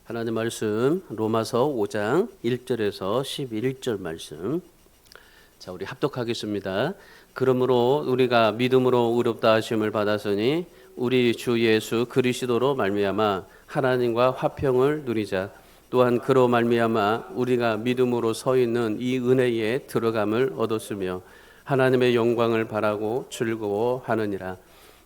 하나님 말씀 로마서 5장 1절에서 11절 말씀. 자, 우리 합독하겠습니다. 그러므로 우리가 믿음으로 의롭다 하심을 받았으니 우리 주 예수 그리스도로 말미암아 하나님과 화평을 누리자. 또한 그로 말미암아 우리가 믿음으로 서 있는 이 은혜에 들어감을 얻었으며 하나님의 영광을 바라고 즐거워하느니라.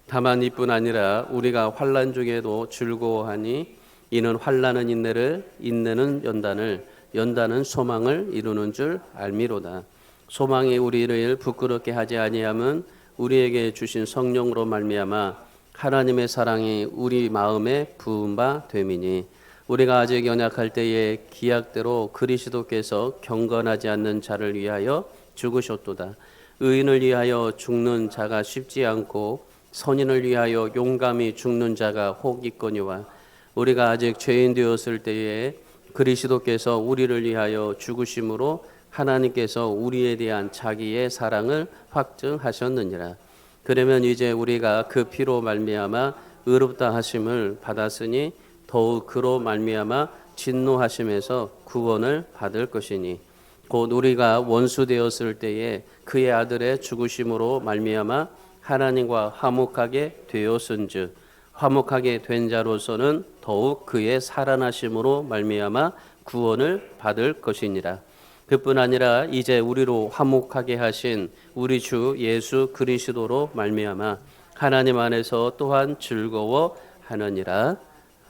다만 이뿐 아니라 우리가 환난 중에도 즐거워하니 이는 환난은 인내를, 인내는 연단을, 연단은 소망을 이루는 줄 알미로다. 소망이 우리를 부끄럽게 하지 아니함은 우리에게 주신 성령으로 말미암아 하나님의 사랑이 우리 마음에 부은 바 됨이니 우리가 아직 연약할 때에 기약대로 그리스도께서 경건하지 않는 자를 위하여 죽으셨도다. 의인을 위하여 죽는 자가 쉽지 않고 선인을 위하여 용감히 죽는 자가 혹 있거니와 우리가 아직 죄인 되었을 때에 그리스도께서 우리를 위하여 죽으심으로 하나님께서 우리에 대한 자기의 사랑을 확증하셨느니라. 그러면 이제 우리가 그 피로 말미암아 의롭다 하심을 받았으니 더욱 그로 말미암아 진노하심에서 구원을 받을 것이니 곧 우리가 원수 되었을 때에 그의 아들의 죽으심으로 말미암아 하나님과 화목하게 되었은즉 화목하게 된 자로서는 더욱 그의 살아나심으로 말미암아 구원을 받을 것이니라. 그뿐 아니라 이제 우리로 화목하게 하신 우리 주 예수 그리스도로 말미암아 하나님 안에서 또한 즐거워하느니라.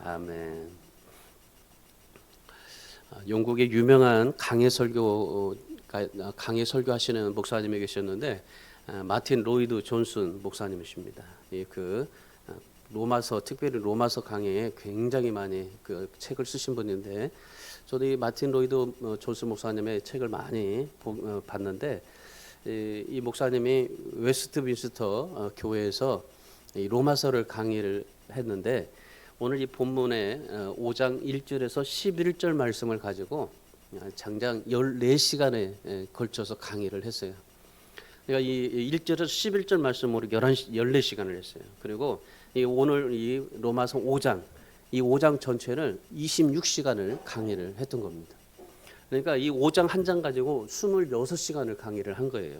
아멘. 영국의 유명한 강해 설교하시는 목사님이 계셨는데 마틴 로이드 존슨 목사님이십니다. 로마서, 특별히 로마서 강해에 굉장히 많이 그 책을 쓰신 분인데 저도 이 마틴 로이드 존슨 목사님의 책을 많이 봤는데 이 목사님이 웨스트민스터 교회에서 이 로마서를 강의를 했는데 오늘 이 본문의 5장 1절에서 11절 말씀을 가지고 장장 14시간에 걸쳐서 강의를 했어요. 그러니까 이 1절에서 11절 말씀으로 14시간을 했어요. 그리고 오늘 이 로마서 5장, 이 5장 전체를 26시간을 강의를 했던 겁니다. 그러니까 이 5장 한 장 가지고 26시간을 강의를 한 거예요.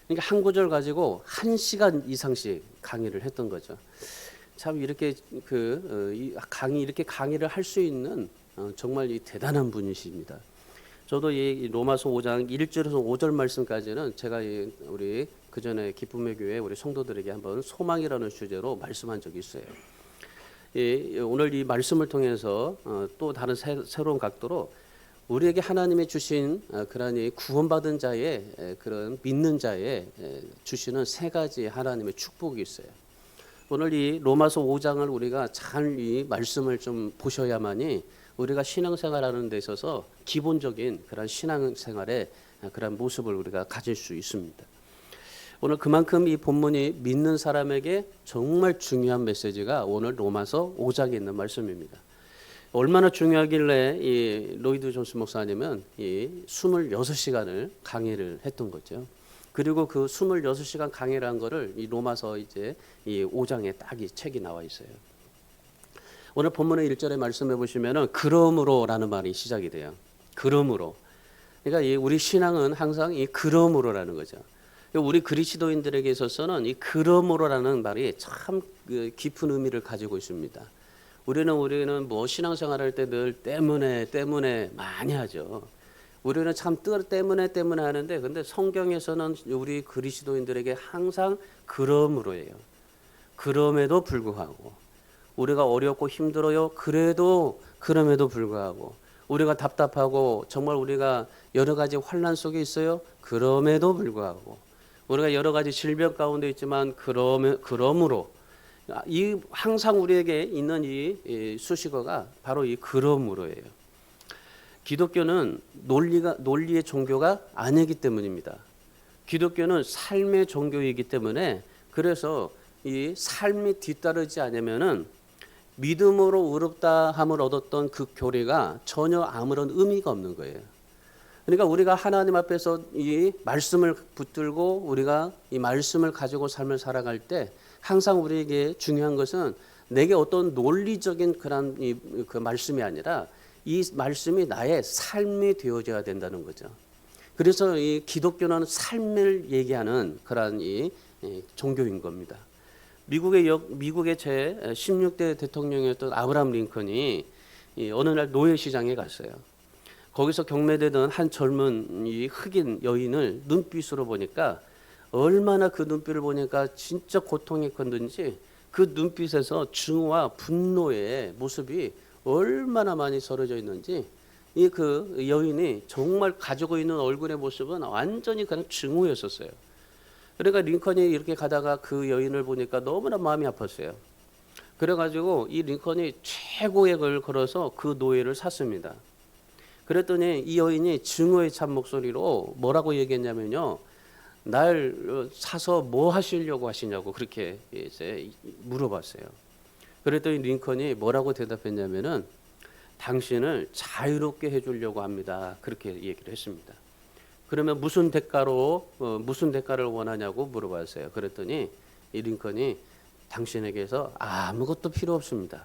그러니까 한 구절 가지고 1시간 이상씩 강의를 했던 거죠. 참 이렇게 이렇게 강의를 할 수 있는 정말 대단한 분이십니다. 저도 이 로마서 5장 1절에서 5절 말씀까지는 제가 우리 그 전에 기쁨의 교회 우리 성도들에게 한번 소망이라는 주제로 말씀한 적이 있어요. 오늘 이 말씀을 통해서 또 다른 새로운 각도로 우리에게 하나님이 주신 그러한 구원받은 자의 그런 믿는 자의 주시는 세 가지 하나님의 축복이 있어요. 오늘 이 로마서 5장을 우리가 잘 이 말씀을 좀 보셔야만이 우리가 신앙생활하는 데 있어서 기본적인 그런 신앙생활의 그런 모습을 우리가 가질 수 있습니다. 오늘 그만큼 이 본문이 믿는 사람에게 정말 중요한 메시지가 오늘 로마서 5장에 있는 말씀입니다. 얼마나 중요하길래 이 로이드 존스 목사님은 이 26시간을 강의를 했던 거죠. 그리고 그 26시간 강의를 한 거를 이 로마서 이제 이 5장에 딱 이 책이 나와 있어요. 오늘 본문의 1절에 말씀해 보시면은 그러므로라는 말이 시작이 돼요. 그러므로. 그러니까 우리 신앙은 항상 이 그러므로라는 거죠. 우리 그리스도인들에게 있어서는 이 그러므로라는 말이 참 깊은 의미를 가지고 있습니다. 우리는 뭐 신앙생활할 때 늘 때문에 많이 하죠. 우리는 참 때문에 하는데 근데 성경에서는 우리 그리스도인들에게 항상 그러므로예요. 그럼에도 불구하고 우리가 어렵고 힘들어요. 그럼에도 불구하고 우리가 답답하고 정말 우리가 여러 가지 환난 속에 있어요. 그럼에도 불구하고 우리가 여러 가지 질병 가운데 있지만 그러므로 이 항상 우리에게 있는 이 수식어가 바로 이 그러므로예요. 기독교는 논리의 종교가 아니기 때문입니다. 기독교는 삶의 종교이기 때문에 그래서 이 삶이 뒤따르지 않으면은 믿음으로 의롭다함을 얻었던 그 교리가 전혀 아무런 의미가 없는 거예요. 그러니까 우리가 하나님 앞에서 이 말씀을 붙들고 우리가 이 말씀을 가지고 삶을 살아갈 때 항상 우리에게 중요한 것은 내게 어떤 논리적인 그런 그 말씀이 아니라 이 말씀이 나의 삶이 되어져야 된다는 거죠. 그래서 이 기독교는 삶을 얘기하는 그러한 이 종교인 겁니다. 미국의 제 16대 대통령이었던 아브라함 링컨이 어느 날 노예시장에 갔어요. 거기서 경매되던 한 젊은 이 흑인 여인을 눈빛으로 보니까 얼마나 그 눈빛을 보니까 진짜 고통이 컸는지 그 눈빛에서 증오와 분노의 모습이 얼마나 많이 서려져 있는지 이 그 여인이 정말 가지고 있는 얼굴의 모습은 완전히 그냥 증오였었어요. 그러니까 링컨이 이렇게 가다가 그 여인을 보니까 너무나 마음이 아팠어요. 그래가지고 이 링컨이 최고액을 걸어서 그 노예를 샀습니다. 그랬더니 이 여인이 증오의 찬 목소리로 뭐라고 얘기했냐면요. 날 사서 뭐 하시려고 하시냐고 그렇게 이제 물어봤어요. 그랬더니 링컨이 뭐라고 대답했냐면은 당신을 자유롭게 해주려고 합니다. 그렇게 얘기를 했습니다. 그러면 무슨 대가를 원하냐고 물어봤어요. 그랬더니 이 링컨이 당신에게서 아무것도 필요 없습니다.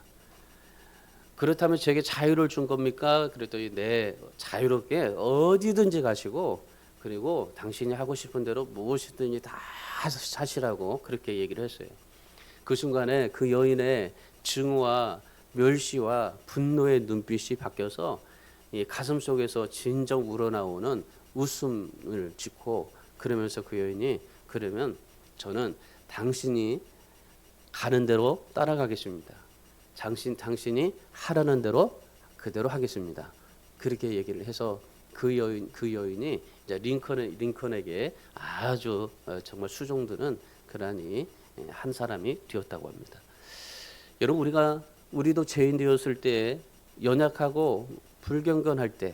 그렇다면 제게 자유를 준 겁니까? 그랬더니 네, 자유롭게 어디든지 가시고 그리고 당신이 하고 싶은 대로 무엇이든지 다 하시라고 그렇게 얘기를 했어요. 그 순간에 그 여인의 증오와 멸시와 분노의 눈빛이 바뀌어서 이 가슴 속에서 진정 우러나오는 웃음을 짓고 그러면서 그 여인이 그러면 저는 당신이 가는 대로 따라가겠습니다. 당신이 하라는 대로 그대로 하겠습니다. 그렇게 얘기를 해서 그 여인이 이제 링컨에게 아주 정말 수종드는 그러한 한 사람이 되었다고 합니다. 여러분 우리도 죄인 되었을 때 연약하고 불경건할 때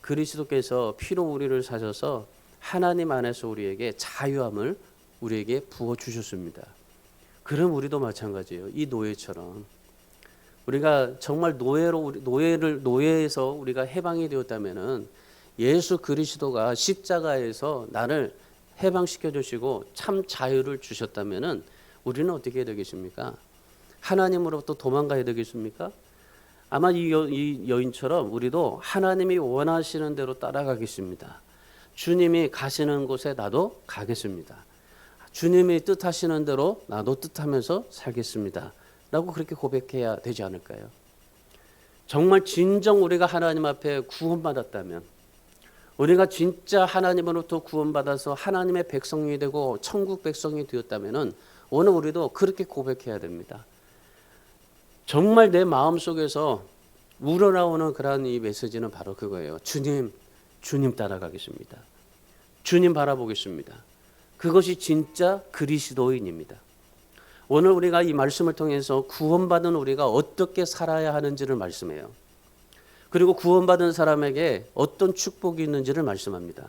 그리스도께서 피로 우리를 사셔서 하나님 안에서 우리에게 자유함을 우리에게 부어 주셨습니다. 그럼 우리도 마찬가지예요. 이 노예처럼 우리가 정말 노예에서 우리가 해방이 되었다면은 예수 그리스도가 십자가에서 나를 해방시켜 주시고 참 자유를 주셨다면은 우리는 어떻게 해야 되겠습니까? 하나님으로부터 도망가야 되겠습니까? 아마 이 여인처럼 우리도 하나님이 원하시는 대로 따라가겠습니다. 주님이 가시는 곳에 나도 가겠습니다. 주님이 뜻하시는 대로 나도 뜻하면서 살겠습니다. 라고 그렇게 고백해야 되지 않을까요? 정말 진정 우리가 하나님 앞에 구원받았다면 우리가 진짜 하나님으로부터 구원받아서 하나님의 백성이 되고 천국 백성이 되었다면 오늘 우리도 그렇게 고백해야 됩니다. 정말 내 마음속에서 우러나오는 그런 이 메시지는 바로 그거예요. 주님 따라가겠습니다. 주님 바라보겠습니다. 그것이 진짜 그리스도인입니다. 오늘 우리가 이 말씀을 통해서 구원받은 우리가 어떻게 살아야 하는지를 말씀해요. 그리고 구원받은 사람에게 어떤 축복이 있는지를 말씀합니다.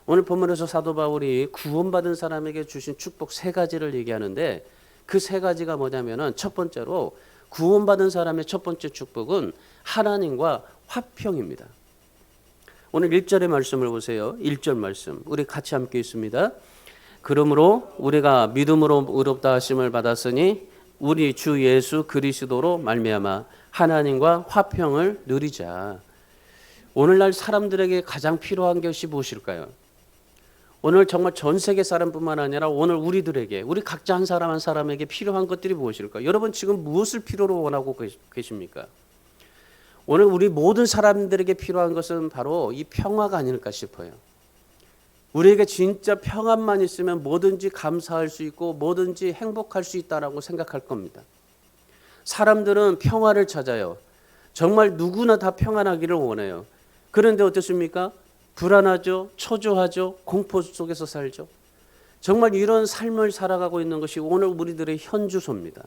오늘 본문에서 사도 바울이 구원받은 사람에게 주신 축복 3가지를 얘기하는데 그 3가지가 뭐냐면은 첫 번째로 구원받은 사람의 첫 번째 축복은 하나님과 화평입니다. 오늘 1절의 말씀을 보세요. 1절 말씀 우리 같이 함께 있습니다. 그러므로 우리가 믿음으로 의롭다 하심을 받았으니 우리 주 예수 그리스도로 말미암아 하나님과 화평을 누리자. 오늘날 사람들에게 가장 필요한 것이 무엇일까요? 오늘 정말 전 세계 사람뿐만 아니라 오늘 우리들에게 우리 각자 한 사람 한 사람에게 필요한 것들이 무엇일까요? 여러분 지금 무엇을 필요로 원하고 계십니까? 오늘 우리 모든 사람들에게 필요한 것은 바로 이 평화가 아닐까 싶어요. 우리에게 진짜 평안만 있으면 뭐든지 감사할 수 있고 뭐든지 행복할 수 있다라고 생각할 겁니다. 사람들은 평화를 찾아요. 정말 누구나 다 평안하기를 원해요. 그런데 어떻습니까? 불안하죠, 초조하죠, 공포 속에서 살죠. 정말 이런 삶을 살아가고 있는 것이 오늘 우리들의 현주소입니다.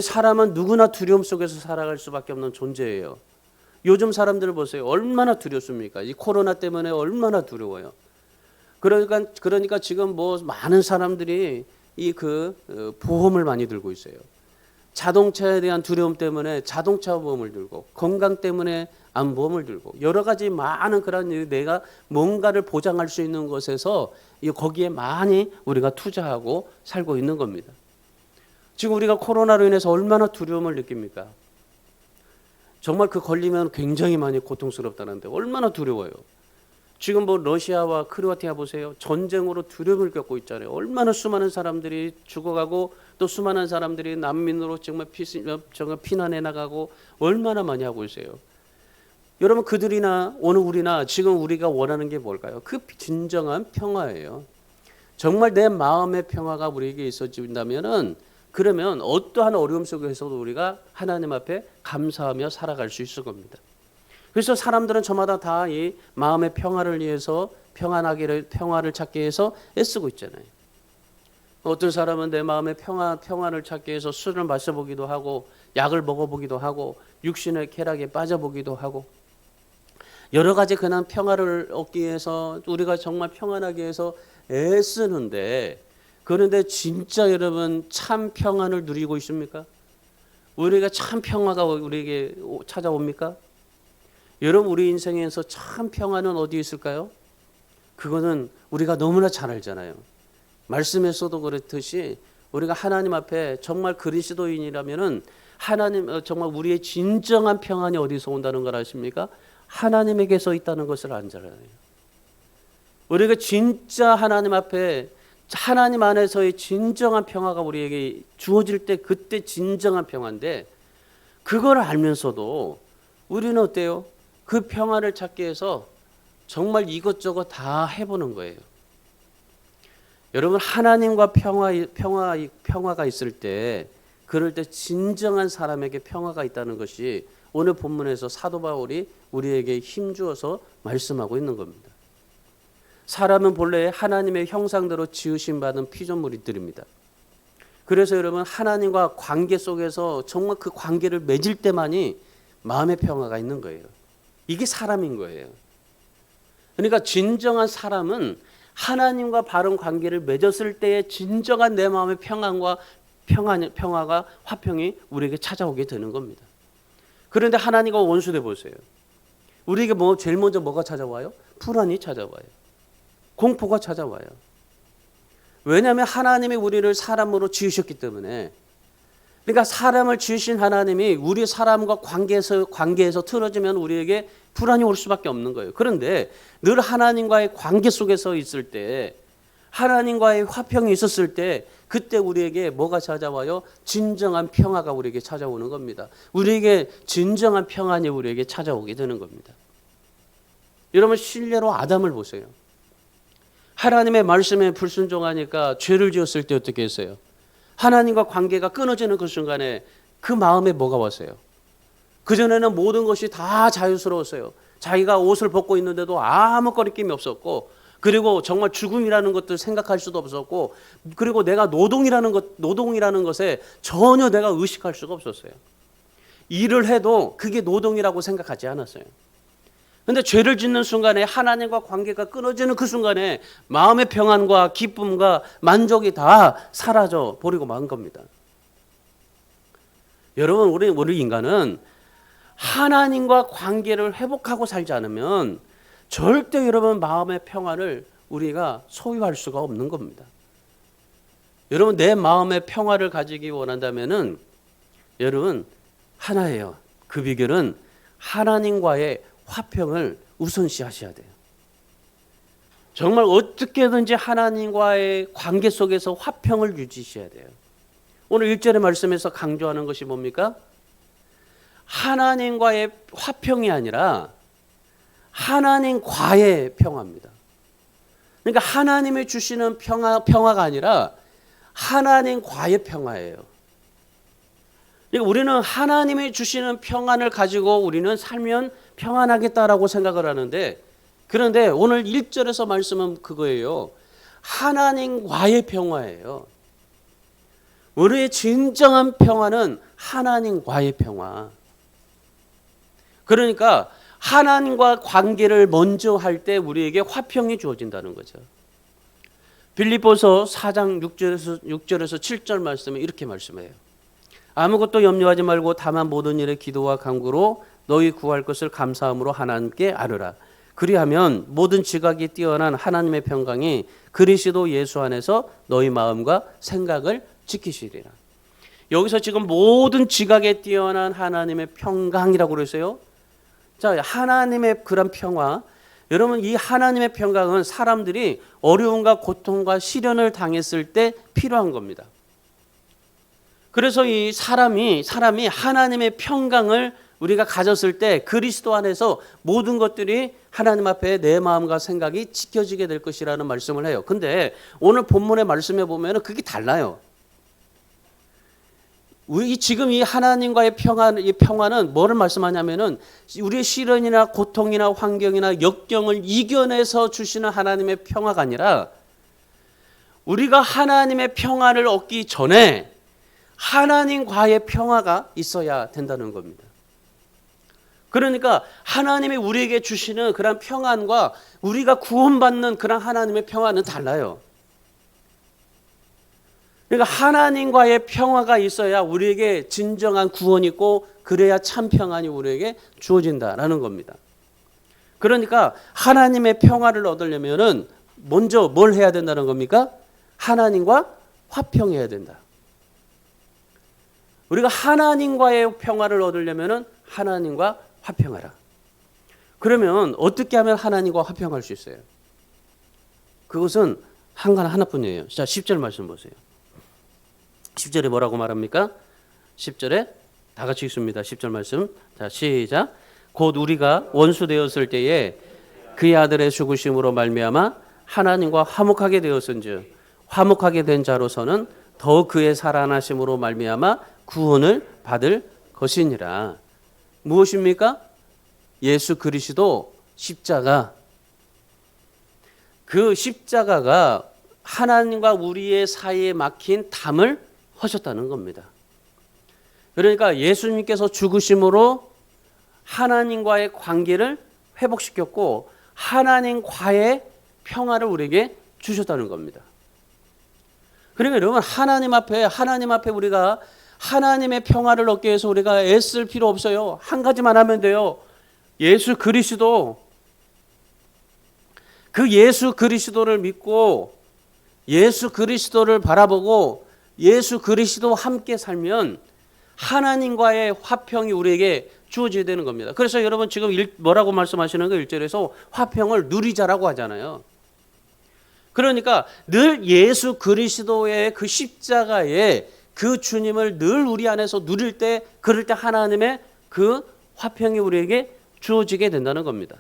사람은 누구나 두려움 속에서 살아갈 수밖에 없는 존재예요. 요즘 사람들을 보세요. 얼마나 두렵습니까? 이 코로나 때문에 얼마나 두려워요. 그러니까 지금 뭐 많은 사람들이 보험을 많이 들고 있어요. 자동차에 대한 두려움 때문에 자동차 보험을 들고 건강 때문에 암보험을 들고 여러 가지 많은 그런 내가 뭔가를 보장할 수 있는 것에서 거기에 많이 우리가 투자하고 살고 있는 겁니다. 지금 우리가 코로나로 인해서 얼마나 두려움을 느낍니까? 정말 그 걸리면 굉장히 많이 고통스럽다는데 얼마나 두려워요. 지금 뭐 러시아와 크로아티아 보세요. 전쟁으로 두려움을 겪고 있잖아요. 얼마나 수많은 사람들이 죽어가고 또 수많은 사람들이 난민으로 정말 피난해 나가고 얼마나 많이 하고 있어요. 여러분 그들이나 오늘 우리나 지금 우리가 원하는 게 뭘까요? 그 진정한 평화예요. 정말 내 마음의 평화가 우리에게 있어진다면은 그러면 어떠한 어려움 속에서도 우리가 하나님 앞에 감사하며 살아갈 수 있을 겁니다. 그래서 사람들은 저마다 다 이 마음의 평화를 위해서 평화를 찾기 위해서 애쓰고 있잖아요. 어떤 사람은 내 마음의 평화를 찾기 위해서 술을 마셔보기도 하고 약을 먹어보기도 하고 육신의 쾌락에 빠져보기도 하고 여러 가지 그냥 평화를 얻기 위해서 우리가 정말 평안하기 위해서 애쓰는데 그런데 진짜 여러분 참 평안을 누리고 있습니까? 우리가 참 평화가 우리에게 찾아옵니까? 여러분 우리 인생에서 참 평화는 어디 있을까요? 그거는 우리가 너무나 잘 알잖아요. 말씀에서도 그렇듯이 우리가 하나님 앞에 정말 그리스도인이라면은 하나님 정말 우리의 진정한 평안이 어디서 온다는 걸 아십니까? 하나님에게서 있다는 것을 알잖아요. 우리가 진짜 하나님 앞에 하나님 안에서의 진정한 평화가 우리에게 주어질 때 그때 진정한 평화인데 그걸 알면서도 우리는 어때요? 그 평화를 찾기 위해서 정말 이것저것 다 해보는 거예요. 여러분 하나님과 평화가 있을 때 그럴 때 진정한 사람에게 평화가 있다는 것이 오늘 본문에서 사도 바울이 우리에게 힘주어서 말씀하고 있는 겁니다. 사람은 본래 하나님의 형상대로 지으심 받은 피조물들입니다. 그래서 여러분 하나님과 관계 속에서 정말 그 관계를 맺을 때만이 마음의 평화가 있는 거예요. 이게 사람인 거예요. 그러니까 진정한 사람은 하나님과 바른 관계를 맺었을 때의 진정한 내 마음의 평화가 화평이 우리에게 찾아오게 되는 겁니다. 그런데 하나님과 원수돼 보세요. 우리에게 제일 먼저 뭐가 찾아와요? 불안이 찾아와요. 공포가 찾아와요. 왜냐하면 하나님이 우리를 사람으로 지으셨기 때문에. 그러니까 사람을 지으신 하나님이 우리 사람과 관계에서 틀어지면 우리에게 불안이 올 수밖에 없는 거예요. 그런데 늘 하나님과의 관계 속에서 있을 때 하나님과의 화평이 있었을 때 그때 우리에게 뭐가 찾아와요? 진정한 평화가 우리에게 찾아오는 겁니다. 우리에게 진정한 평안이 우리에게 찾아오게 되는 겁니다. 여러분 실례로 아담을 보세요. 하나님의 말씀에 불순종하니까 죄를 지었을 때 어떻게 했어요? 하나님과 관계가 끊어지는 그 순간에 그 마음에 뭐가 왔어요? 그전에는 모든 것이 다 자유스러웠어요. 자기가 옷을 벗고 있는데도 아무 거리낌이 없었고 그리고 정말 죽음이라는 것도 생각할 수도 없었고 그리고 내가 노동이라는 것에 전혀 내가 의식할 수가 없었어요. 일을 해도 그게 노동이라고 생각하지 않았어요. 그런데 죄를 짓는 순간에 하나님과 관계가 끊어지는 그 순간에 마음의 평안과 기쁨과 만족이 다 사라져 버리고 만 겁니다. 여러분 우리 인간은 하나님과 관계를 회복하고 살지 않으면 절대 여러분 마음의 평안을 우리가 소유할 수가 없는 겁니다. 여러분 내 마음의 평화를 가지기 원한다면은 여러분 하나예요. 그 비결은 하나님과의 화평을 우선시하셔야 돼요. 정말 어떻게든지 하나님과의 관계 속에서 화평을 유지하셔야 돼요. 오늘 1절의 말씀에서 강조하는 것이 뭡니까? 하나님과의 화평이 아니라 하나님과의 평화입니다. 그러니까 하나님이 주시는 평화가 아니라 하나님과의 평화예요. 그러니까 우리는 하나님이 주시는 평안을 가지고 우리는 살면 평안하겠다라고 생각을 하는데 그런데 오늘 1절에서 말씀은 그거예요. 하나님과의 평화예요. 우리의 진정한 평화는 하나님과의 평화. 그러니까 하나님과 관계를 먼저 할 때 우리에게 화평이 주어진다는 거죠. 빌립보서 4장 6절에서 7절 말씀에 이렇게 말씀해요. 아무것도 염려하지 말고 다만 모든 일에 기도와 간구로 너희 구할 것을 감사함으로 하나님께 아뢰라. 그리하면 모든 지각이 뛰어난 하나님의 평강이 그리스도 예수 안에서 너희 마음과 생각을 지키시리라. 여기서 지금 모든 지각에 뛰어난 하나님의 평강이라고 그랬어요. 자, 하나님의 그런 평화. 여러분, 이 하나님의 평강은 사람들이 어려움과 고통과 시련을 당했을 때 필요한 겁니다. 그래서 이 사람이 하나님의 평강을 우리가 가졌을 때 그리스도 안에서 모든 것들이 하나님 앞에 내 마음과 생각이 지켜지게 될 것이라는 말씀을 해요. 근데 오늘 본문의 말씀에 보면 그게 달라요. 지금 이 하나님과의 이 평화는 뭐를 말씀하냐면은 우리의 시련이나 고통이나 환경이나 역경을 이겨내서 주시는 하나님의 평화가 아니라 우리가 하나님의 평화를 얻기 전에 하나님과의 평화가 있어야 된다는 겁니다. 그러니까 하나님이 우리에게 주시는 그런 평안과 우리가 구원받는 그런 하나님의 평화는 달라요. 그러니까 하나님과의 평화가 있어야 우리에게 진정한 구원이 있고 그래야 참 평안이 우리에게 주어진다라는 겁니다. 그러니까 하나님의 평화를 얻으려면은 먼저 뭘 해야 된다는 겁니까? 하나님과 화평해야 된다. 우리가 하나님과의 평화를 얻으려면은 하나님과 화평하라. 그러면 어떻게 하면 하나님과 화평할 수 있어요? 그것은 하나뿐이에요. 자, 10절 말씀 보세요. 10절에 뭐라고 말합니까? 10절에 다 같이 읽습니다. 10절 말씀. 자, 시작. 곧 우리가 원수 되었을 때에 그의 아들의 죽으심으로 말미암아 하나님과 화목하게 되었은즉 화목하게 된 자로서는 더 그의 살아나심으로 말미암아 구원을 받을 것이니라. 무엇입니까? 예수 그리스도 십자가. 그 십자가가 하나님과 우리의 사이에 막힌 담을 하셨다는 겁니다. 그러니까 예수님께서 죽으심으로 하나님과의 관계를 회복시켰고 하나님과의 평화를 우리에게 주셨다는 겁니다. 그러니까 여러분 하나님 앞에 우리가 하나님의 평화를 얻기 위해서 우리가 애쓸 필요 없어요. 한 가지만 하면 돼요. 예수 그리스도, 그 예수 그리스도를 믿고 예수 그리스도를 바라보고 예수 그리스도와 함께 살면 하나님과의 화평이 우리에게 주어져야 되는 겁니다. 그래서 여러분 지금 뭐라고 말씀하시는 거예요? 1절에서 화평을 누리자라고 하잖아요. 그러니까 늘 예수 그리스도의 그 십자가에 그 주님을 늘 우리 안에서 누릴 때, 그럴 때 하나님의 그 화평이 우리에게 주어지게 된다는 겁니다.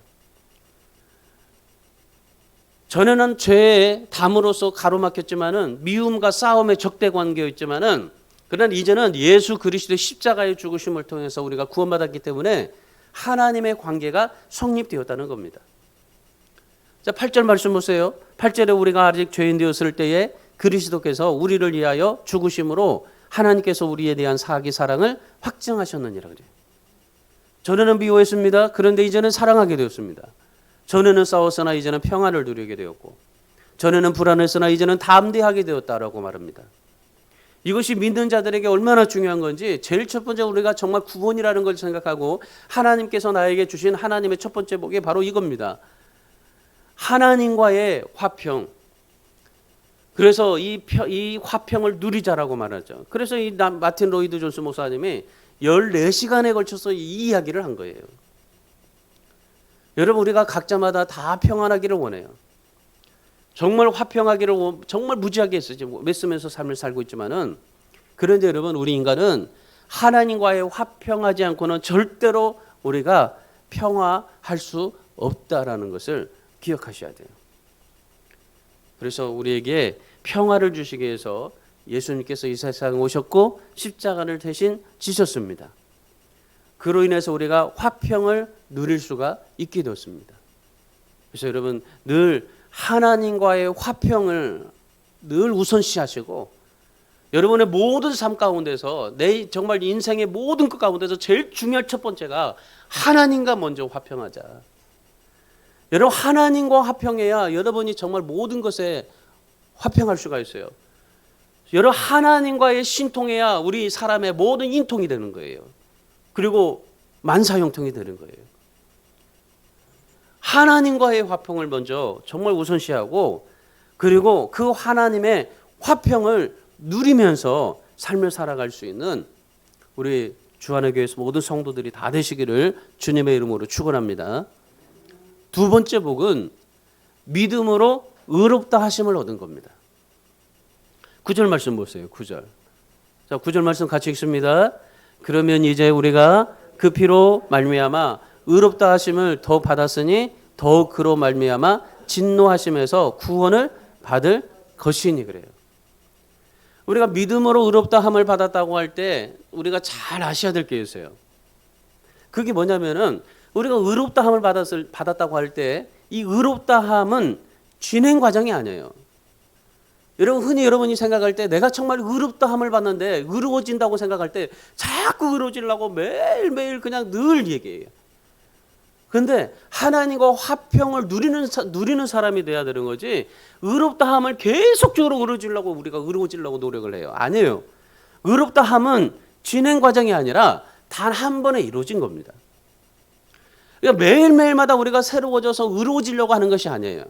전에는 죄의 담으로서 가로막혔지만은 미움과 싸움의 적대 관계였지만은 그러나 이제는 예수 그리스도의 십자가의 죽으심을 통해서 우리가 구원받았기 때문에 하나님의 관계가 성립되었다는 겁니다. 자, 8절 말씀 보세요. 8절에 우리가 아직 죄인 되었을 때에 그리스도께서 우리를 위하여 죽으심으로 하나님께서 우리에 대한 사기 사랑을 확증하셨느니라 그래요. 전에는 미워했습니다. 그런데 이제는 사랑하게 되었습니다. 전에는 싸웠으나 이제는 평안을 누리게 되었고 전에는 불안했으나 이제는 담대하게 되었다라고 말합니다. 이것이 믿는 자들에게 얼마나 중요한 건지 제일 첫 번째 우리가 정말 구원이라는 걸 생각하고 하나님께서 나에게 주신 하나님의 첫 번째 복이 바로 이겁니다. 하나님과의 화평. 그래서 이 화평을 누리자라고 말하죠. 그래서 이 마틴 로이드 존스 목사님이 14시간에 걸쳐서 이 이야기를 한 거예요. 여러분 우리가 각자마다 다 평안하기를 원해요. 정말 화평하기를 정말 무지하게 했어요. 맺으면서 삶을 살고 있지만은 그런데 여러분 우리 인간은 하나님과의 화평하지 않고는 절대로 우리가 평화할 수 없다라는 것을 기억하셔야 돼요. 그래서 우리에게 평화를 주시기 위해서 예수님께서 이 세상에 오셨고 십자가를 대신 지셨습니다. 그로 인해서 우리가 화평을 누릴 수가 있게 되었습니다. 그래서 여러분 늘 하나님과의 화평을 늘 우선시하시고 여러분의 모든 삶 가운데서 내 정말 인생의 모든 것 가운데서 제일 중요한 첫 번째가 하나님과 먼저 화평하자. 여러분 하나님과 화평해야 여러분이 정말 모든 것에 화평할 수가 있어요. 여러분 하나님과의 신통해야 우리 사람의 모든 인통이 되는 거예요. 그리고 만사형통이 되는 거예요. 하나님과의 화평을 먼저 정말 우선시하고 그리고 그 하나님의 화평을 누리면서 삶을 살아갈 수 있는 우리 주안의 교회에서 모든 성도들이 다 되시기를 주님의 이름으로 축원합니다. 두 번째 복은 믿음으로 의롭다 하심을 얻은 겁니다. 9절 말씀 보세요. 9절. 자, 9절 말씀 같이 읽습니다. 그러면 이제 우리가 그 피로 말미암아 의롭다 하심을 더 받았으니 더욱 그로 말미암아 진노하심에서 구원을 받을 것이니 그래요. 우리가 믿음으로 의롭다 함을 받았다고 할 때 우리가 잘 아셔야 될 게 있어요. 그게 뭐냐면은 우리가 의롭다 함을 받았다고 할 때 이 의롭다 함은 진행 과정이 아니에요. 여러분 흔히 여러분이 생각할 때 내가 정말 의롭다 함을 받는데 의로워진다고 생각할 때 자꾸 의로워지려고 매일매일 그냥 늘 얘기해요. 그런데 하나님과 화평을 누리는 사람이 돼야 되는 거지 의롭다 함을 계속적으로 우리가 의로워지려고 노력을 해요. 아니에요. 의롭다 함은 진행 과정이 아니라 단 한 번에 이루어진 겁니다. 그러니까 매일매일마다 우리가 새로워져서 의로워지려고 하는 것이 아니에요.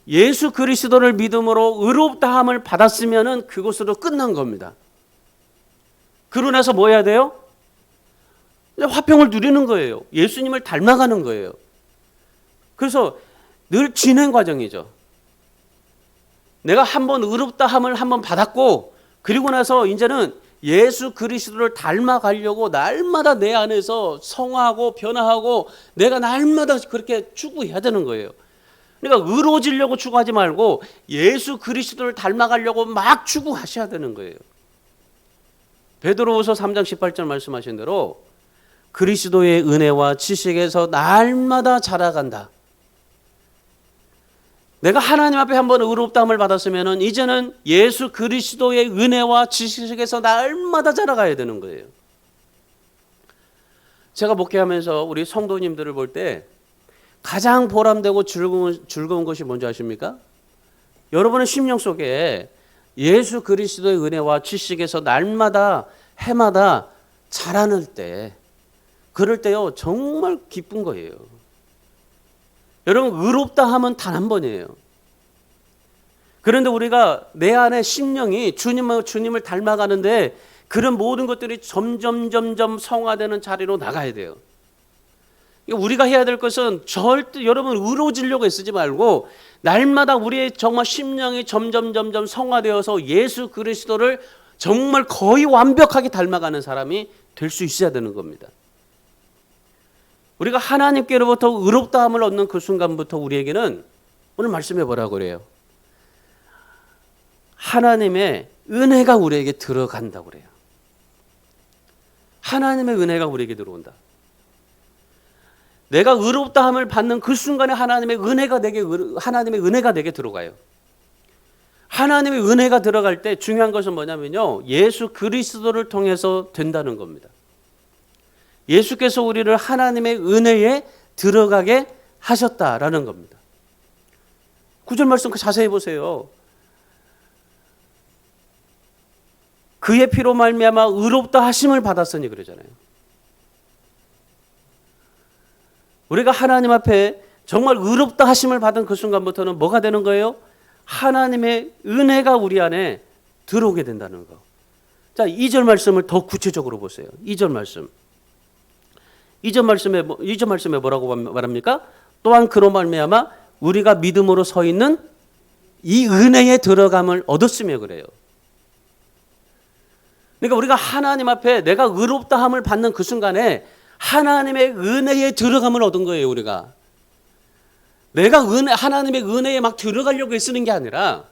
예수 그리스도를 믿음으로 의롭다 함을 받았으면은 그것으로 끝난 겁니다. 그러고 나서 뭐 해야 돼요? 화평을 누리는 거예요. 예수님을 닮아가는 거예요. 그래서 늘 진행 과정이죠. 내가 한번 의롭다 함을 한번 받았고 그리고 나서 이제는 예수 그리스도를 닮아가려고 날마다 내 안에서 성화하고 변화하고 내가 날마다 그렇게 추구해야 되는 거예요. 그러니까 의로워지려고 추구하지 말고 예수 그리스도를 닮아가려고 막 추구하셔야 되는 거예요. 베드로후서 3장 18절 말씀하신 대로 그리스도의 은혜와 지식에서 날마다 자라간다. 내가 하나님 앞에 한번 의롭다함을 받았으면 이제는 예수 그리스도의 은혜와 지식에서 날마다 자라가야 되는 거예요. 제가 목회하면서 우리 성도님들을 볼 때 가장 보람되고 즐거운 것이 뭔지 아십니까? 여러분의 심령 속에 예수 그리스도의 은혜와 지식에서 날마다 해마다 자라날 때 그럴 때요 정말 기쁜 거예요. 여러분 의롭다 하면 단 한 번이에요. 그런데 우리가 내 안에 심령이 주님을 닮아가는데 그런 모든 것들이 점점 성화되는 자리로 나가야 돼요. 우리가 해야 될 것은 절대 여러분 의로워지려고 애쓰지 말고 날마다 우리의 정말 심령이 점점 성화되어서 예수 그리스도를 정말 거의 완벽하게 닮아가는 사람이 될 수 있어야 되는 겁니다. 우리가 하나님께로부터 의롭다함을 얻는 그 순간부터 우리에게는 오늘 말씀해 보라고 그래요. 하나님의 은혜가 우리에게 들어간다고 그래요. 하나님의 은혜가 우리에게 들어온다. 내가 의롭다함을 받는 그 순간에 하나님의 은혜가 내게 들어가요. 하나님의 은혜가 들어갈 때 중요한 것은 뭐냐면요. 예수 그리스도를 통해서 된다는 겁니다. 예수께서 우리를 하나님의 은혜에 들어가게 하셨다라는 겁니다. 9절 말씀 자세히 보세요. 그의 피로 말미암아 의롭다 하심을 받았으니 그러잖아요. 우리가 하나님 앞에 정말 의롭다 하심을 받은 그 순간부터는 뭐가 되는 거예요? 하나님의 은혜가 우리 안에 들어오게 된다는 거. 자, 2절 말씀을 더 구체적으로 보세요. 2절 말씀. 2절 말씀에 뭐라고 말합니까? 또한 그로 말미암아 우리가 믿음으로 서 있는 이 은혜에 들어감을 얻었으며 그래요. 그러니까 우리가 하나님 앞에 내가 의롭다함을 받는 그 순간에 하나님의 은혜에 들어감을 얻은 거예요. 우리가 내가 하나님의 은혜에 막 들어가려고 애쓰는 게 아니라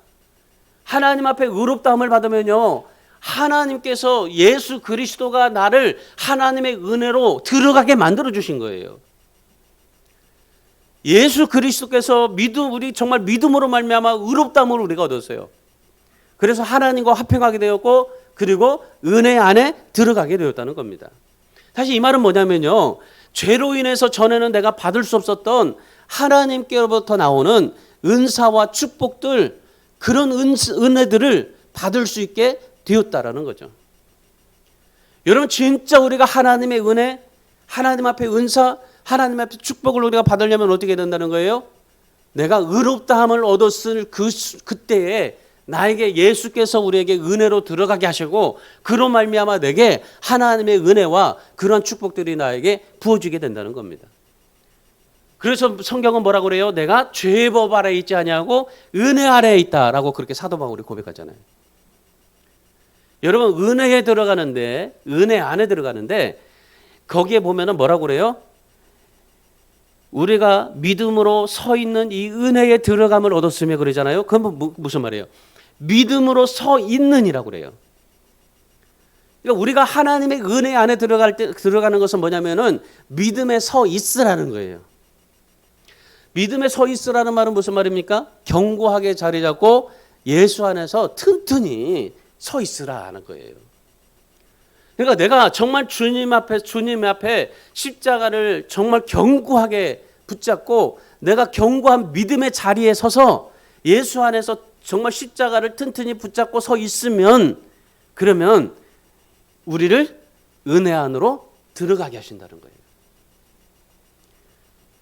하나님 앞에 의롭다함을 받으면요 하나님께서 예수 그리스도가 나를 하나님의 은혜로 들어가게 만들어 주신 거예요. 예수 그리스도께서 우리 정말 믿음으로 말미암아 의롭다함을 우리가 얻었어요. 그래서 하나님과 화평하게 되었고 그리고 은혜 안에 들어가게 되었다는 겁니다. 사실 이 말은 뭐냐면요. 죄로 인해서 전에는 내가 받을 수 없었던 하나님께로부터 나오는 은사와 축복들 그런 은혜들을 받을 수 있게 되었다라는 거죠. 여러분 진짜 우리가 하나님의 은혜, 하나님 앞에 은사, 하나님 앞에 축복을 우리가 받으려면 어떻게 된다는 거예요? 내가 의롭다함을 얻었을 그때에 나에게 예수께서 우리에게 은혜로 들어가게 하시고 그로 말미암아 내게 하나님의 은혜와 그런 축복들이 나에게 부어지게 된다는 겁니다. 그래서 성경은 뭐라고 그래요? 내가 죄법 아래에 있지 아니하고 은혜 아래에 있다라고 그렇게 사도 바울이 고백하잖아요. 여러분 은혜에 들어가는데 은혜 안에 들어가는데 거기에 보면은 뭐라고 그래요? 우리가 믿음으로 서 있는 이 은혜에 들어감을 얻었으며 그러잖아요. 그건 무슨 말이에요? 믿음으로 서 있는이라고 그래요. 그러니까 우리가 하나님의 은혜 안에 들어가는 것은 뭐냐면은 믿음에 서 있으라는 거예요. 믿음에 서 있으라는 말은 무슨 말입니까? 견고하게 자리 잡고 예수 안에서 튼튼히 서 있으라는 거예요. 그러니까 내가 정말 주님 앞에 십자가를 정말 견고하게 붙잡고 내가 견고한 믿음의 자리에 서서 예수 안에서 정말 십자가를 튼튼히 붙잡고 서 있으면 그러면 우리를 은혜 안으로 들어가게 하신다는 거예요.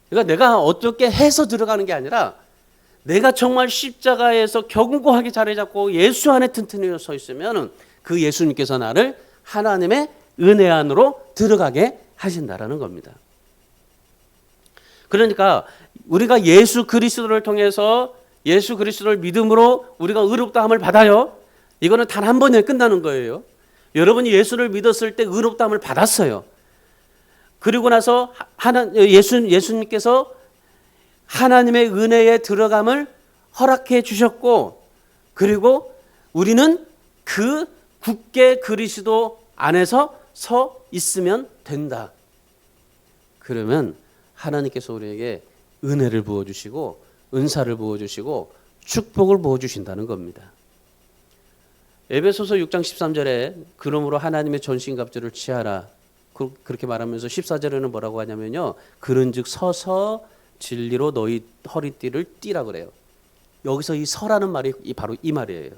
그러니까 내가 어떻게 해서 들어가는 게 아니라 내가 정말 십자가에서 견고하게 자리 잡고 예수 안에 튼튼히 서 있으면 그 예수님께서 나를 하나님의 은혜 안으로 들어가게 하신다라는 겁니다. 그러니까 우리가 예수 그리스도를 통해서 예수 그리스도를 믿음으로 우리가 의롭다함을 받아요. 이거는 단 한 번에 끝나는 거예요. 여러분이 예수를 믿었을 때 의롭다함을 받았어요. 그리고 나서 예수님께서 하나님의 은혜에 들어감을 허락해 주셨고 그리고 우리는 그 굳게 그리스도 안에서 서 있으면 된다. 그러면 하나님께서 우리에게 은혜를 부어주시고 은사를 부어주시고 축복을 부어주신다는 겁니다. 에베소서 6장 13절에 그러므로 하나님의 전신갑주를 취하라 그렇게 말하면서 14절에는 뭐라고 하냐면요. 그런즉 서서 진리로 너희 허리띠를 띠라 그래요. 여기서 이 서라는 말이 바로 이 말이에요.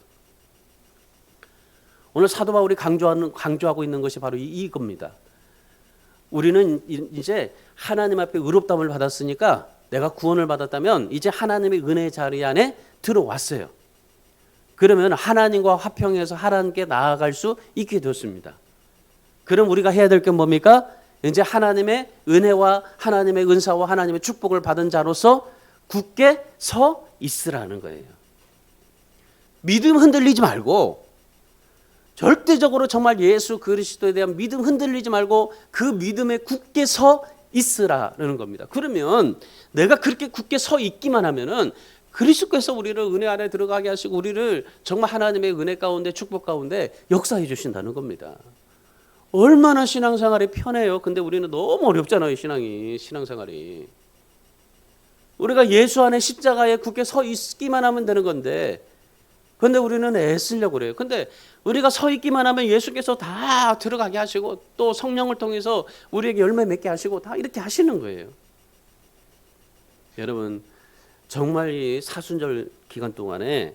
오늘 사도 바울이 강조하고 있는 것이 바로 이겁니다. 우리는 이제 하나님 앞에 의롭다함을 받았으니까 내가 구원을 받았다면 이제 하나님의 은혜의 자리 안에 들어왔어요. 그러면 하나님과 화평해서 하나님께 나아갈 수 있게 되었습니다. 그럼 우리가 해야 될 게 뭡니까? 이제 하나님의 은혜와 하나님의 은사와 하나님의 축복을 받은 자로서 굳게 서 있으라는 거예요. 믿음 흔들리지 말고 절대적으로 정말 예수 그리스도에 대한 믿음 흔들리지 말고 그 믿음에 굳게 서 있으라는 겁니다. 그러면 내가 그렇게 굳게 서 있기만 하면은 그리스도께서 우리를 은혜 안에 들어가게 하시고 우리를 정말 하나님의 은혜 가운데 축복 가운데 역사해 주신다는 겁니다. 얼마나 신앙생활이 편해요. 근데 우리는 너무 어렵잖아요. 신앙생활이. 우리가 예수 안에 십자가에 굳게 서 있기만 하면 되는 건데 근데 우리는 애쓰려고 그래요. 근데 우리가 서 있기만 하면 예수께서 다 들어가게 하시고 또 성령을 통해서 우리에게 열매 맺게 하시고 다 이렇게 하시는 거예요. 여러분 정말 이 사순절 기간 동안에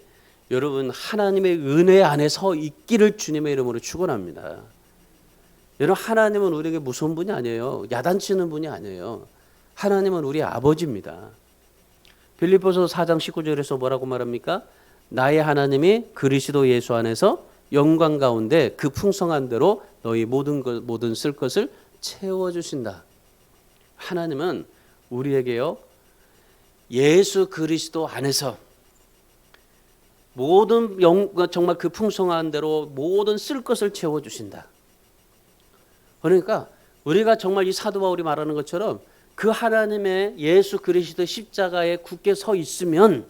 여러분 하나님의 은혜 안에 서 있기를 주님의 이름으로 축원합니다. 여러분 하나님은 우리에게 무서운 분이 아니에요. 야단치는 분이 아니에요. 하나님은 우리 아버지입니다. 빌립보서 4장 19절에서 뭐라고 말합니까? 나의 하나님이 그리스도 예수 안에서 영광 가운데 그 풍성한 대로 너희 모든 쓸 것을 채워주신다. 하나님은 우리에게요 예수 그리스도 안에서 모든 정말 그 풍성한 대로 모든 쓸 것을 채워주신다. 그러니까 우리가 정말 이 사도 바울이 말하는 것처럼 그 하나님의 예수 그리스도 십자가에 굳게 서 있으면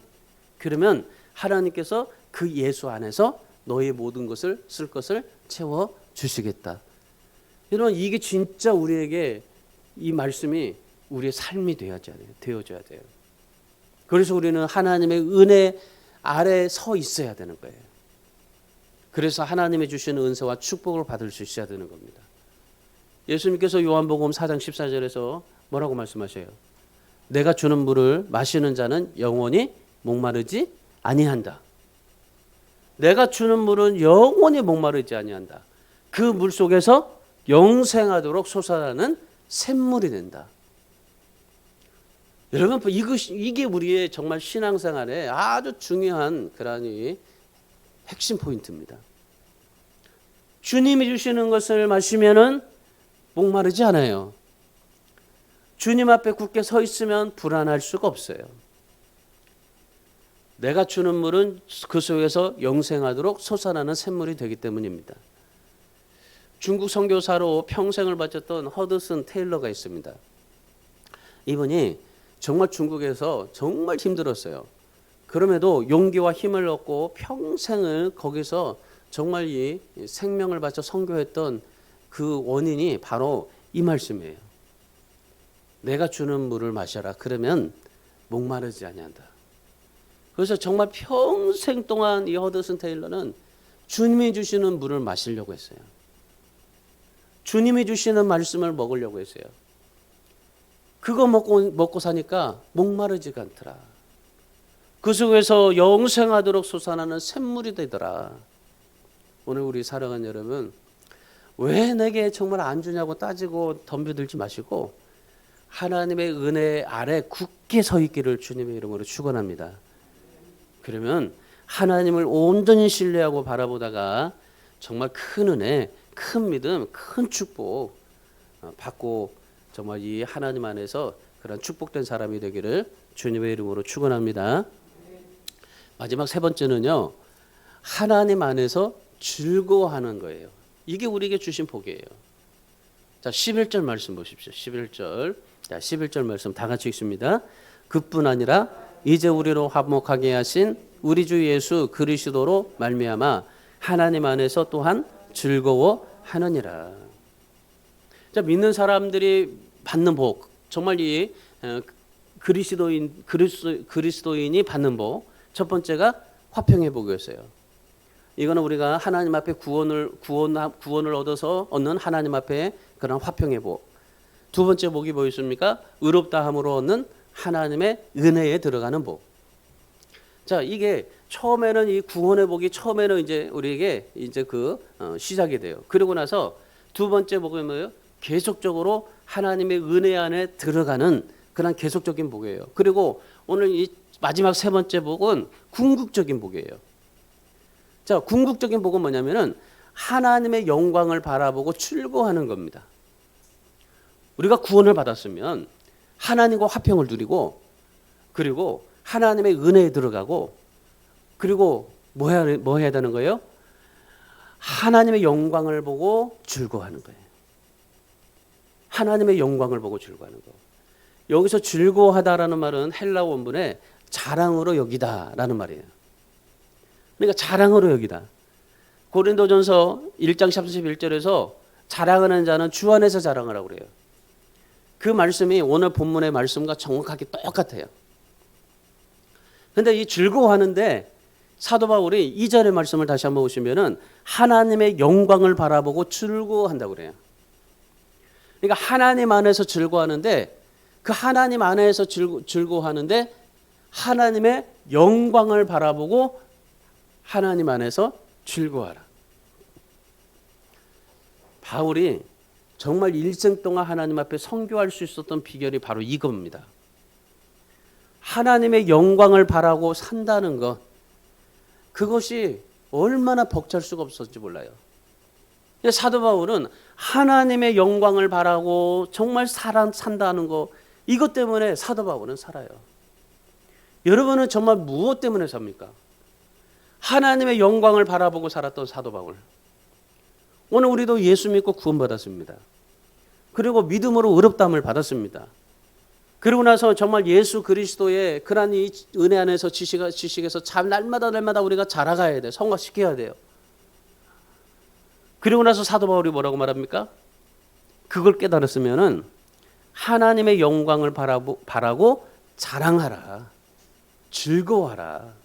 그러면 하나님께서 그 예수 안에서 너의 모든 것을 쓸 것을 채워 주시겠다. 여러분 이게 진짜 우리에게 이 말씀이 우리의 삶이 되어져야 돼요. 그래서 우리는 하나님의 은혜 아래 서 있어야 되는 거예요. 그래서 하나님이 주시는 은혜와 축복을 받을 수 있어야 되는 겁니다. 예수님께서 요한복음 4장 14절에서 뭐라고 말씀하셔요? 내가 주는 물을 마시는 자는 영원히 목마르지 아니한다. 내가 주는 물은 영원히 목마르지 아니한다. 그 물 속에서 영생하도록 솟아나는 샘물이 된다. 여러분 이게 우리의 정말 신앙생활에 아주 중요한 그러한 핵심 포인트입니다. 주님이 주시는 것을 마시면은 목마르지 않아요. 주님 앞에 굳게 서 있으면 불안할 수가 없어요. 내가 주는 물은 그 속에서 영생하도록 솟아나는 샘물이 되기 때문입니다. 중국 선교사로 평생을 바쳤던 허드슨 테일러가 있습니다. 이분이 정말 중국에서 정말 힘들었어요. 그럼에도 용기와 힘을 얻고 평생을 거기서 정말 이 생명을 바쳐 선교했던 그 원인이 바로 이 말씀이에요. 내가 주는 물을 마셔라. 그러면 목마르지 아니한다. 그래서 정말 평생 동안 이 허드슨 테일러는 주님이 주시는 물을 마시려고 했어요. 주님이 주시는 말씀을 먹으려고 했어요. 그거 먹고 사니까 목마르지가 않더라. 그 속에서 영생하도록 솟아나는 샘물이 되더라. 오늘 우리 사랑하는 여러분, 왜 내게 정말 안 주냐고 따지고 덤벼들지 마시고 하나님의 은혜 아래 굳게 서 있기를 주님의 이름으로 축원합니다. 그러면 하나님을 온전히 신뢰하고 바라보다가 정말 큰 은혜, 큰 믿음, 큰 축복 받고 정말 이 하나님 안에서 그런 축복된 사람이 되기를 주님의 이름으로 축원합니다. 마지막 세 번째는요, 하나님 안에서 즐거워하는 거예요. 이게 우리에게 주신 복이에요. 자, 11절 말씀 보십시오. 11절. 자, 11절 말씀 다 같이 읽습니다. 그뿐 아니라 이제 우리로 화목하게 하신 우리 주 예수 그리스도로 말미암아 하나님 안에서 또한 즐거워하느니라. 자, 믿는 사람들이 받는 복, 정말 이 그리스도인이 받는 복, 첫 번째가 화평의 복이었어요. 이거는 우리가 하나님 앞에 구원을 얻어서 얻는 하나님 앞에 그런 화평의 복. 두 번째 복이 뭐였습니까? 의롭다함으로 얻는 하나님의 은혜에 들어가는 복. 자, 이게 처음에는 이 구원의 복이 처음에는 이제 우리에게 이제 시작이 돼요. 그러고 나서 두 번째 복은 뭐예요? 계속적으로 하나님의 은혜 안에 들어가는 그런 계속적인 복이에요. 그리고 오늘 이 마지막 세 번째 복은 궁극적인 복이에요. 자, 궁극적인 복은 뭐냐면은 하나님의 영광을 바라보고 즐거워하는 겁니다. 우리가 구원을 받았으면 하나님과 화평을 누리고, 그리고 하나님의 은혜에 들어가고, 그리고 뭐 해야 되는 거예요? 하나님의 영광을 보고 즐거워하는 거예요. 하나님의 영광을 보고 즐거워하는 거. 여기서 즐거워하다라는 말은 헬라 원문에 자랑으로 여기다라는 말이에요. 그러니까 자랑으로 여기다. 고린도전서 1장 31절에서 자랑하는 자는 주 안에서 자랑을 하고 그래요. 그 말씀이 오늘 본문의 말씀과 정확하게 똑같아요. 그런데 이 즐거워하는데 사도 바울이 2절의 말씀을 다시 한번 보시면은 하나님의 영광을 바라보고 즐거워한다고 그래요. 그러니까 하나님 안에서 즐거워하는데 그 하나님 안에서 즐거워하는데 하나님의 영광을 바라보고 하나님 안에서 즐거워하라. 바울이 정말 일생 동안 하나님 앞에 선교할 수 있었던 비결이 바로 이겁니다. 하나님의 영광을 바라고 산다는 것, 그것이 얼마나 벅찰 수가 없었지 몰라요. 사도 바울은 하나님의 영광을 바라고 정말 산다는 것, 이것 때문에 사도 바울은 살아요. 여러분은 정말 무엇 때문에 삽니까? 하나님의 영광을 바라보고 살았던 사도 바울. 오늘 우리도 예수 믿고 구원받았습니다. 그리고 믿음으로 의롭다함을 받았습니다. 그러고 나서 정말 예수 그리스도의 그러한 이 은혜 안에서 지식에서 날마다 우리가 자라가야 돼요. 성화시켜야 돼요. 그리고 나서 사도 바울이 뭐라고 말합니까? 그걸 깨달았으면은 하나님의 영광을 바라고 자랑하라. 즐거워하라.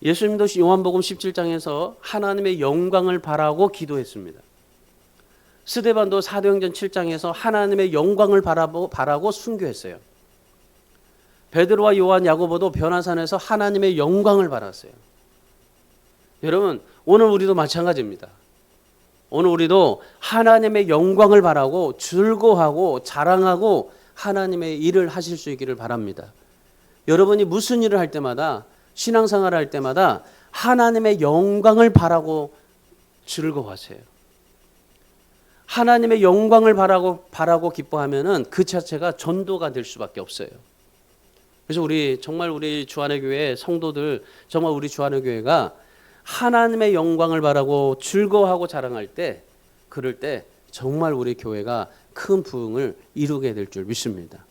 예수님도 요한복음 17장에서 하나님의 영광을 바라고 기도했습니다. 스데반도 사도행전 7장에서 하나님의 영광을 바라고 순교했어요. 베드로와 요한, 야고보도 변화산에서 하나님의 영광을 바랐어요. 여러분, 오늘 우리도 마찬가지입니다. 오늘 우리도 하나님의 영광을 바라고 즐거워하고 자랑하고 하나님의 일을 하실 수 있기를 바랍니다. 여러분이 무슨 일을 할 때마다, 신앙생활을 할 때마다 하나님의 영광을 바라고 즐거워하세요. 하나님의 영광을 바라고 기뻐하면은 그 자체가 전도가 될 수밖에 없어요. 그래서 정말 우리 주안의 교회 성도들, 정말 우리 주안의 교회가 하나님의 영광을 바라고 즐거워하고 자랑할 때, 그럴 때 정말 우리 교회가 큰 부흥을 이루게 될 줄 믿습니다.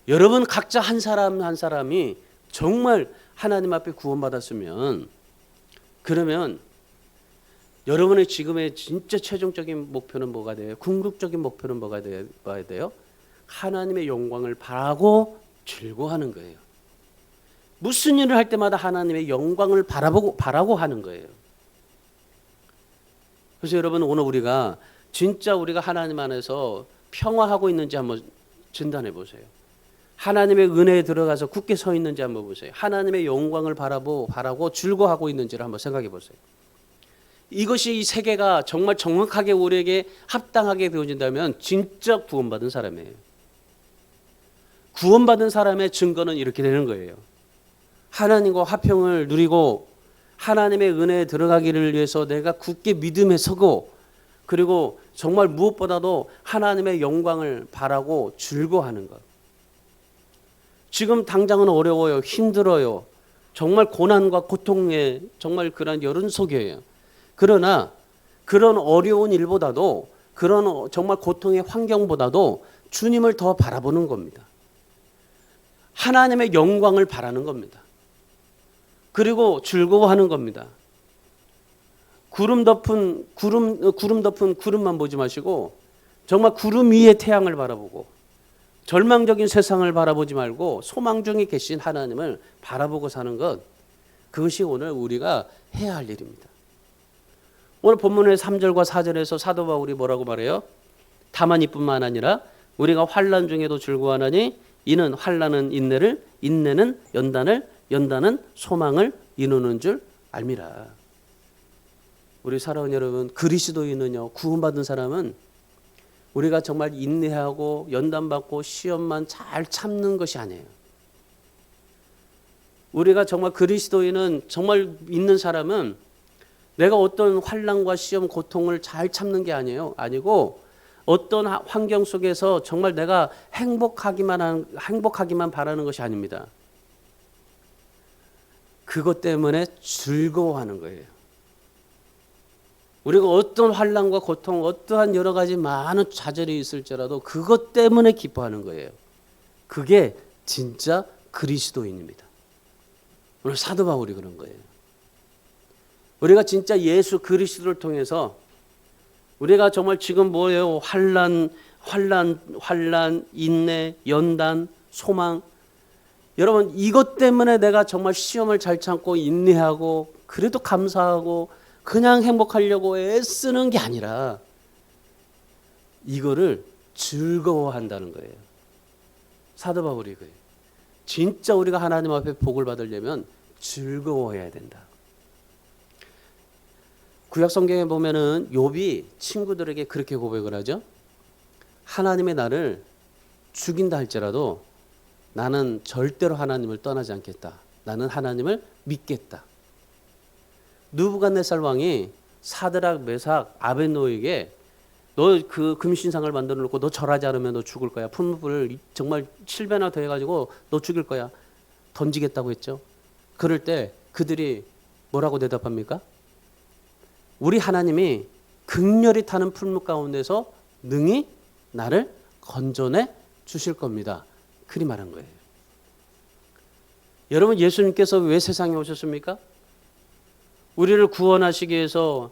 여러분 각자 한 사람 한 사람이 정말 하나님 앞에 구원받았으면, 그러면 여러분의 지금의 진짜 최종적인 목표는 뭐가 돼요? 궁극적인 목표는 뭐가 돼야 돼요? 하나님의 영광을 바라고 즐거워하는 거예요. 무슨 일을 할 때마다 하나님의 영광을 바라고 하는 거예요. 그래서 여러분 오늘 우리가 진짜 우리가 하나님 안에서 평화하고 있는지 한번 진단해 보세요. 하나님의 은혜에 들어가서 굳게 서 있는지 한번 보세요. 하나님의 영광을 바라고 즐거워하고 있는지를 한번 생각해 보세요. 이것이 이 세계가 정말 정확하게 우리에게 합당하게 되어진다면 진짜 구원받은 사람이에요. 구원받은 사람의 증거는 이렇게 되는 거예요. 하나님과 화평을 누리고 하나님의 은혜에 들어가기를 위해서 내가 굳게 믿음에 서고, 그리고 정말 무엇보다도 하나님의 영광을 바라고 즐거워하는 것. 지금 당장은 어려워요. 힘들어요. 정말 고난과 고통에 정말 그런 여론 속이에요. 그러나 그런 어려운 일보다도, 그런 정말 고통의 환경보다도 주님을 더 바라보는 겁니다. 하나님의 영광을 바라는 겁니다. 그리고 즐거워하는 겁니다. 구름 덮은 구름만 보지 마시고 정말 구름 위에 태양을 바라보고, 절망적인 세상을 바라보지 말고 소망 중에 계신 하나님을 바라보고 사는 것, 그것이 오늘 우리가 해야 할 일입니다. 오늘 본문의 3절과 4절에서 사도 바울이 뭐라고 말해요? 다만 이뿐만 아니라 우리가 환난 중에도 즐거워하나니 이는 환난은 인내를, 인내는 연단을, 연단은 소망을 이루는 줄 알미라. 우리 사랑하는 여러분, 그리스도인은요, 구원받은 사람은 우리가 정말 인내하고 연단받고 시험만 잘 참는 것이 아니에요. 우리가 정말 그리스도인은, 정말 믿는 사람은 내가 어떤 환난과 시험, 고통을 잘 참는 게 아니고 어떤 환경 속에서 정말 내가 행복하기만 바라는 것이 아닙니다. 그것 때문에 즐거워하는 거예요. 우리가 어떤 환난과 고통, 어떠한 여러 가지 많은 좌절이 있을지라도 그것 때문에 기뻐하는 거예요. 그게 진짜 그리스도인입니다. 오늘 사도 바울이 그런 거예요. 우리가 진짜 예수 그리스도를 통해서 우리가 정말 지금 뭐예요? 환난, 인내, 연단, 소망. 여러분, 이것 때문에 내가 정말 시험을 잘 참고 인내하고 그래도 감사하고 그냥 행복하려고 애쓰는 게 아니라 이거를 즐거워한다는 거예요. 사도 바울이 그래요. 진짜 우리가 하나님 앞에 복을 받으려면 즐거워해야 된다. 구약 성경에 보면은 욥이 친구들에게 그렇게 고백을 하죠. 하나님의 나를 죽인다 할지라도 나는 절대로 하나님을 떠나지 않겠다. 나는 하나님을 믿겠다. 느부갓네살 왕이 사드락, 메삭, 아벳노에게 너 그 금신상을 만들어 놓고 너 절하지 않으면 너 죽을 거야. 풀무불을 정말 7배나 더 해가지고 너 죽일 거야. 던지겠다고 했죠. 그럴 때 그들이 뭐라고 대답합니까? 우리 하나님이 극렬히 타는 풀무 가운데서 능히 나를 건져내 주실 겁니다. 그리 말한 거예요. 여러분, 예수님께서 왜 세상에 오셨습니까? 우리를 구원하시기 위해서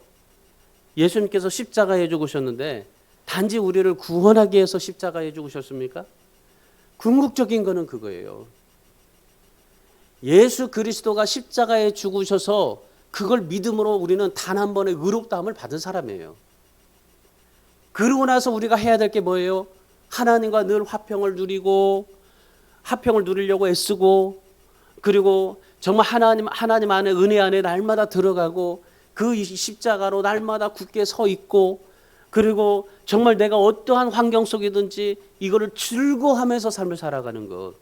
예수님께서 십자가에 죽으셨는데 단지 우리를 구원하기 위해서 십자가에 죽으셨습니까? 궁극적인 거는 그거예요. 예수 그리스도가 십자가에 죽으셔서 그걸 믿음으로 우리는 단 한 번의 의롭다함을 받은 사람이에요. 그러고 나서 우리가 해야 될 게 뭐예요? 하나님과 늘 화평을 누리고 화평을 누리려고 애쓰고, 그리고 정말 하나님 안에 은혜 안에 날마다 들어가고 그 십자가로 날마다 굳게 서 있고, 그리고 정말 내가 어떠한 환경 속이든지 이거를 즐거워하면서 삶을 살아가는 것.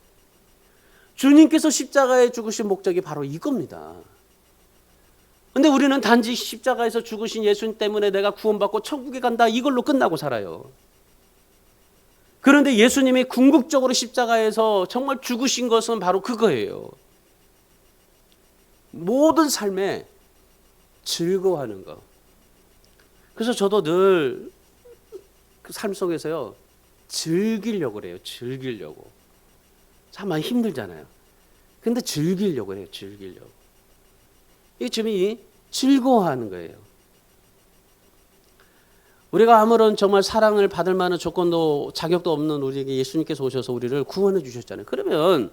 주님께서 십자가에 죽으신 목적이 바로 이겁니다. 근데 우리는 단지 십자가에서 죽으신 예수님 때문에 내가 구원받고 천국에 간다, 이걸로 끝나고 살아요. 그런데 예수님이 궁극적으로 십자가에서 정말 죽으신 것은 바로 그거예요. 모든 삶에 즐거워하는 거. 그래서 저도 늘 그 삶 속에서요, 즐기려고 그래요. 즐기려고. 참 많이 힘들잖아요. 근데 즐기려고 해요. 즐기려고. 이 점이 즐거워하는 거예요. 우리가 아무런 정말 사랑을 받을 만한 조건도 자격도 없는 우리에게 예수님께서 오셔서 우리를 구원해 주셨잖아요. 그러면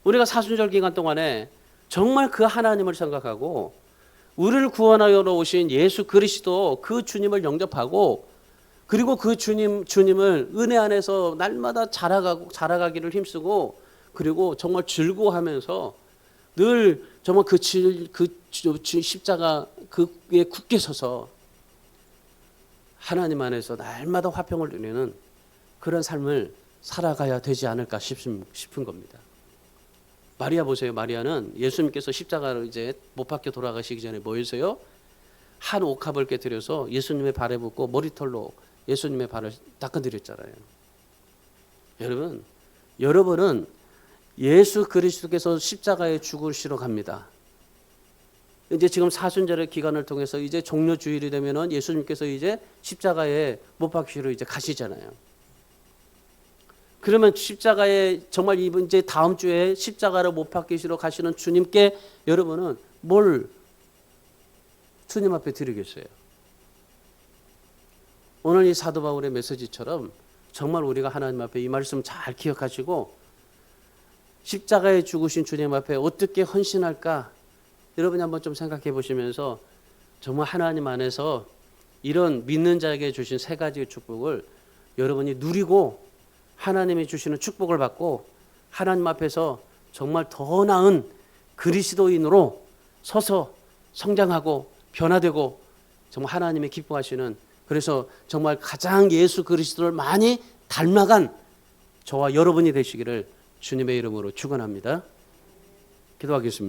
우리가 사순절 기간 동안에 정말 그 하나님을 생각하고 우리를 구원하여 오신 예수 그리스도 그 주님을 영접하고 그리고 그 주님을 은혜 안에서 날마다 자라가기를 힘쓰고 그리고 정말 즐거워하면서 늘 정말 그 십자가 그에 굳게 서서 하나님 안에서 날마다 화평을 누리는 그런 삶을 살아가야 되지 않을까 싶은 겁니다. 마리아 보세요. 마리아는 예수님께서 십자가를 이제 못 박혀 돌아가시기 전에 뭐 했어요? 한 옥합을 깨뜨려서 예수님의 발에 붓고 머리털로 예수님의 발을 닦아드렸잖아요. 여러분은 예수 그리스도께서 십자가에 죽으시러 갑니다. 이제 지금 사순절의 기간을 통해서 이제 종료 주일이 되면은 예수님께서 이제 십자가에 못 박히시러 이제 가시잖아요. 그러면 십자가에 정말 이제 다음 주에 십자가를 못 박히시러 가시는 주님께 여러분은 뭘 주님 앞에 드리겠어요? 오늘 이 사도 바울의 메시지처럼 정말 우리가 하나님 앞에 이 말씀 잘 기억하시고 십자가에 죽으신 주님 앞에 어떻게 헌신할까? 여러분이 한번 좀 생각해 보시면서 정말 하나님 안에서 이런 믿는 자에게 주신 세 가지의 축복을 여러분이 누리고 하나님이 주시는 축복을 받고 하나님 앞에서 정말 더 나은 그리스도인으로 서서 성장하고 변화되고 정말 하나님이 기뻐하시는, 그래서 정말 가장 예수 그리스도를 많이 닮아간 저와 여러분이 되시기를 주님의 이름으로 축원합니다. 기도하겠습니다.